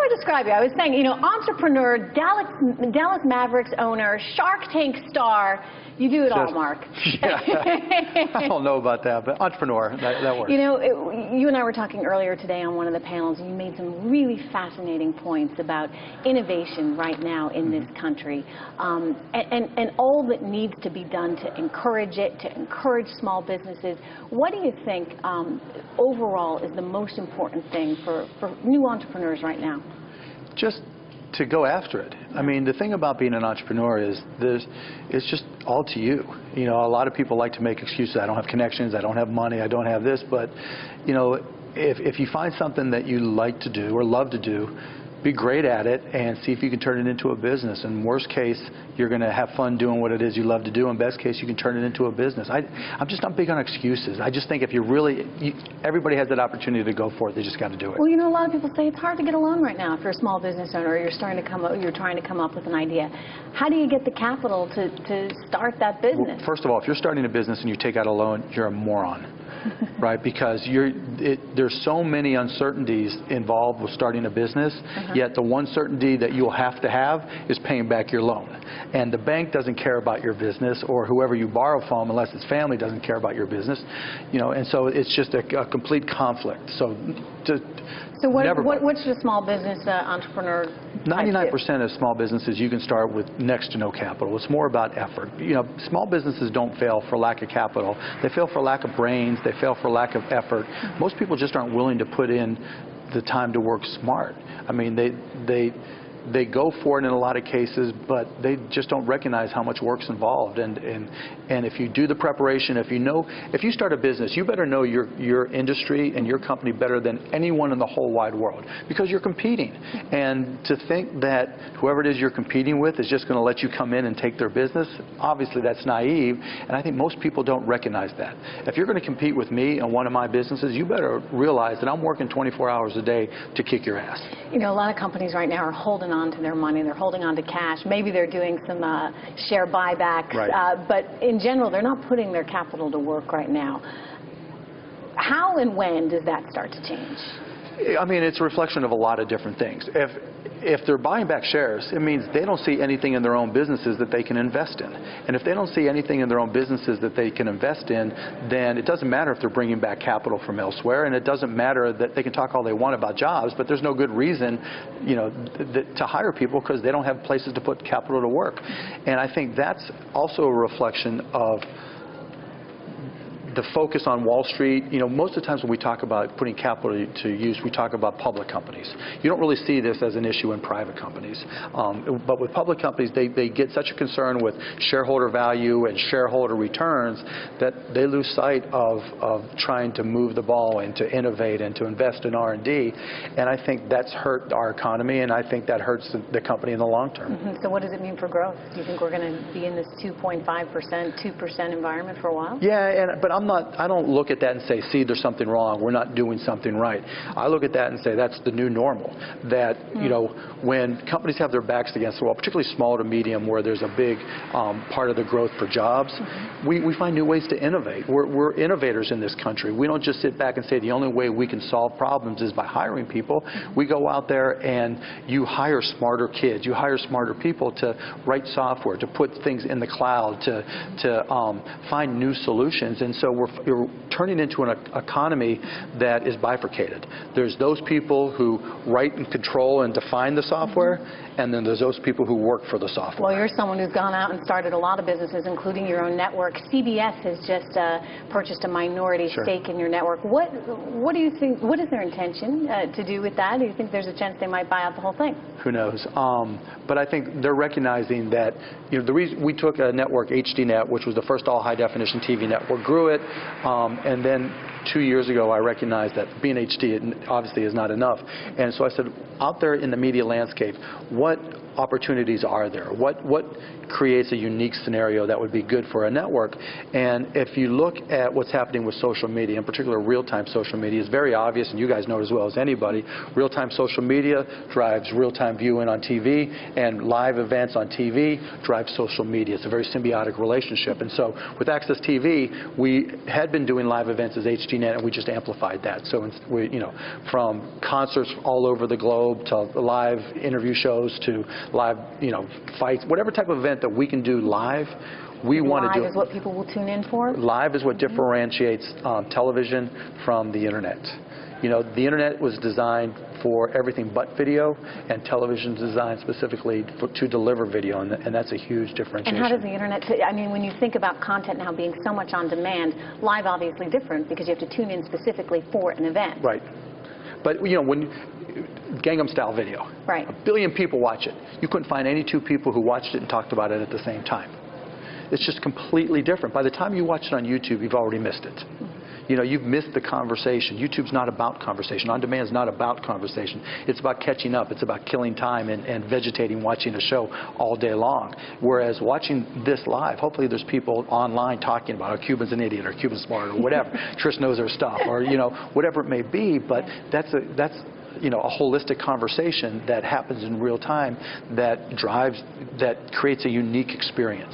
do I describe you? I was saying, you know, entrepreneur, Dallas Mavericks owner, Shark Tank star. You do it all, Mark. Yeah, I don't know about that, but entrepreneur, that works. You know, you and I were talking earlier today on one of the panels, and you made some really fascinating points about innovation right now in this country, and all that needs to be done to encourage it, to encourage small businesses. What do you think overall is the most important thing for new entrepreneurs right now? Just to go after it. I mean, the thing about being an entrepreneur is it's just all to you. You know, a lot of people like to make excuses. I don't have connections, I don't have money, I don't have this, but, you know, if you find something that you like to do or love to do, be great at it and see if you can turn it into a business. In worst case, you're going to have fun doing what it is you love to do. In best case, you can turn it into a business. I'm just not big on excuses. I just think if you really, everybody has that opportunity to go for it. They just got to do it. Well, you know, a lot of people say it's hard to get a loan right now if you're a small business owner or you're trying to come up with an idea. How do you get the capital to start that business? Well, first of all, if you're starting a business and you take out a loan, you're a moron. Right, because there's so many uncertainties involved with starting a business, yet the one certainty that you'll have is paying back your loan. And the bank doesn't care about your business, or whoever you borrow from, unless it's family, doesn't care about your business. You know, and so it's just a complete conflict. So what's the small business entrepreneur? 99% of small businesses you can start with next to no capital. It's more about effort. You know, small businesses don't fail for lack of capital. They fail for lack of brains. They fail for lack of effort. Most people just aren't willing to put in the time to work smart. I mean, they go for it in a lot of cases, but they just don't recognize how much work's involved. And if you do the preparation, if you start a business, you better know your industry and your company better than anyone in the whole wide world, because you're competing. And to think that whoever it is you're competing with is just going to let you come in and take their business, obviously that's naive. And I think most people don't recognize that. If you're going to compete with me in one of my businesses, you better realize that I'm working 24 hours a day to kick your ass. You know, a lot of companies right now are holding on to their money. They're holding on to cash. Maybe they're doing some share buybacks, but in general, they're not putting their capital to work right now. How and when does that start to change? I mean, it's a reflection of a lot of different things. If they're buying back shares, it means they don't see anything in their own businesses that they can invest in. And if they don't see anything in their own businesses that they can invest in, then it doesn't matter if they're bringing back capital from elsewhere, and it doesn't matter that they can talk all they want about jobs, but there's no good reason, you know, to hire people because they don't have places to put capital to work. And I think that's also a reflection of the focus on Wall Street. You know, most of the times when we talk about putting capital to use, we talk about public companies. You don't really see this as an issue in private companies. But with public companies, they get such a concern with shareholder value and shareholder returns that they lose sight of trying to move the ball and to innovate and to invest in R&D. And I think that's hurt our economy, and I think that hurts the company in the long term. So what does it mean for growth? Do you think we're going to be in this 2.5%, 2% environment for a while? Yeah, but I don't look at that and say, see, there's something wrong, we're not doing something right. I look at that and say that's the new normal. That, you know, when companies have their backs against the wall, particularly small to medium where there's a big part of the growth for jobs, we find new ways to innovate. We're innovators in this country. We don't just sit back and say the only way we can solve problems is by hiring people. We go out there and you hire smarter kids. You hire smarter people to write software, to put things in the cloud, to find new solutions. And so we're turning into an economy that is bifurcated. There's those people who write and control and define the software, and then there's those people who work for the software. Well, you're someone who's gone out and started a lot of businesses, including your own network. CBS has just purchased a minority stake in your network. What do you think? What is their intention to do with that? Do you think there's a chance they might buy out the whole thing? Who knows? But I think they're recognizing that, you know, the reason we took a network, HDNet, which was the first all high definition TV network, grew it, and then 2 years ago I recognized that being HD obviously is not enough. And so I said, out there in the media landscape, what opportunities are there? What creates a unique scenario that would be good for a network? And if you look at what's happening with social media, in particular real-time social media, it's very obvious, and you guys know it as well as anybody, real-time social media drives real-time viewing on TV, and live events on TV drive social media. It's a very symbiotic relationship. And so with Access TV, we had been doing live events as HDNet, and we just amplified that. So we, from concerts all over the globe to live interview shows to live, fights, whatever type of event that we can do live, we want to do. Live is what people will tune in for? Live is what differentiates television from the internet. The internet was designed for everything but video, and television is designed specifically to deliver video, and that's a huge differentiation. And how does the internet, when you think about content now being so much on demand, live obviously different because you have to tune in specifically for an event. Right. But, when Gangnam Style video, right. 1 billion people watch it. You couldn't find any two people who watched it and talked about it at the same time. It's just completely different. By the time you watch it on YouTube, you've already missed it. You've missed the conversation. YouTube's not about conversation. On demand is not about conversation. It's about catching up. It's about killing time and vegetating, watching a show all day long. Whereas watching this live, hopefully there's people online talking about, Cuban's an idiot, or Cuban's smart, or whatever. Trish knows her stuff, or whatever it may be. But that's a holistic conversation that happens in real time that creates a unique experience.